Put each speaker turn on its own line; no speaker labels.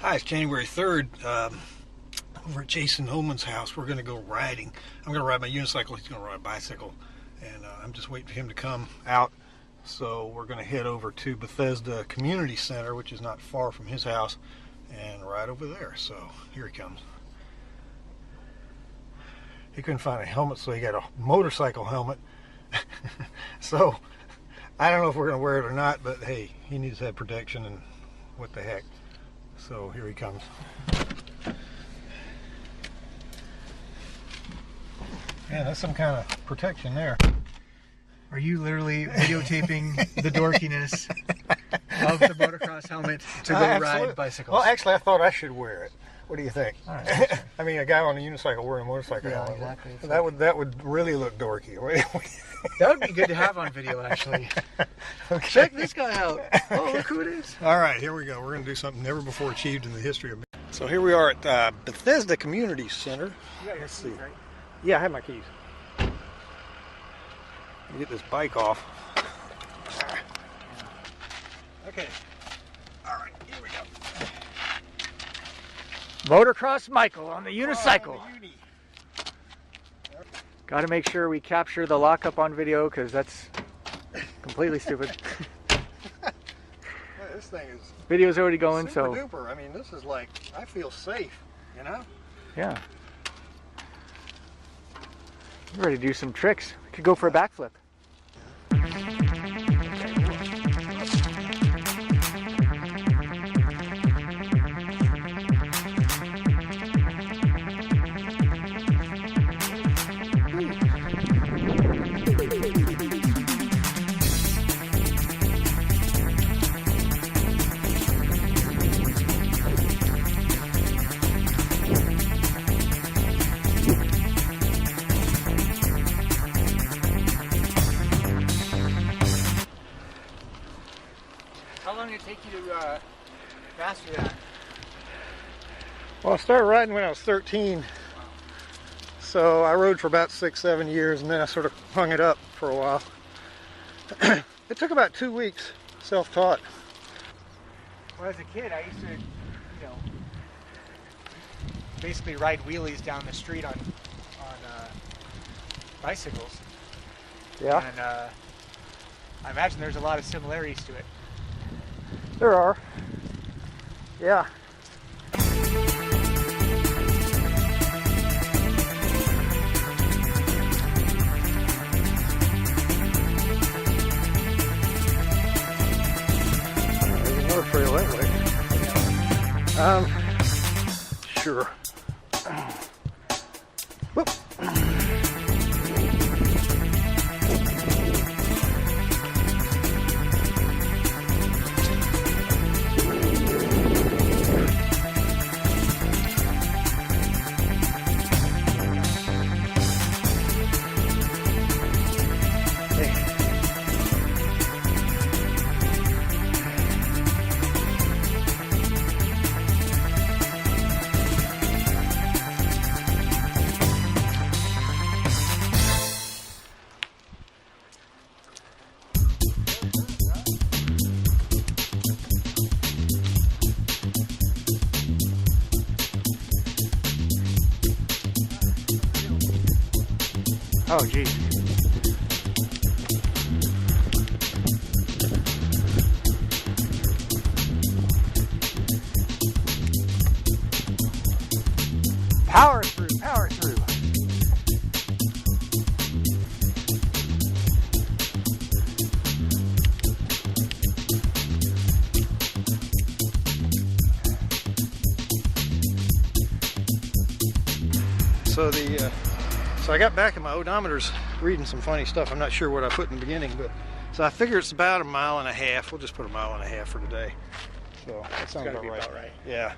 Hi, it's January 3rd. Over at Jason Holman's house, we're going to go riding. I'm going to ride my unicycle. He's going to ride a bicycle. And I'm just waiting for him to come out. So we're going to head over to Bethesda Community Center, which is not far from his house, and ride over there. So here he comes. He couldn't find a helmet, so he got a motorcycle helmet. So I don't know if we're going to wear it or not, but hey, he needs to have protection, and what the heck. So here he comes. Yeah, that's some kind of protection there.
Are you literally videotaping the dorkiness of the motocross helmet to go ride bicycles?
Well, actually, I thought I should wear it. What do you think?
All right,
I mean, a guy on a unicycle wearing a motorcycle helmet.
Exactly.
That would really look dorky.
That would be good to have on video, actually.
Okay.
Check this guy out. Oh, look who it is.
All right, here we go. We're going to do something never before achieved in the history of. So here we are at Bethesda Community Center.
You got your keys, right?
Yeah, I have my keys. Let me get this bike off. Okay. All right, here we go.
Motocross Michael on the unicycle. Got to make sure we capture the lockup on video because that's completely stupid.
This thing is
video's already going,
super
so
duper. I mean, this is like, I feel safe, you know?
Yeah. I'm ready to do some tricks. We could go for a backflip. How long did it take you to master that?
Well, I started riding when I was 13. So I rode for about 6-7 years, and then I sort of hung it up for a while. It took about 2 weeks, self-taught.
Well, as a kid, I used to, basically ride wheelies down the street on bicycles.
Yeah.
And I imagine there's a lot of similarities to it.
There are. Yeah. There's another trail that way. Sure. Whoop.
Oh, geez. Power through, power through.
So I got back and my odometer's reading some funny stuff. I'm not sure what I put in the beginning, but so I figure it's about 1.5 miles. We'll just put 1.5 miles for today. So that sounds about right.
About right.
Yeah.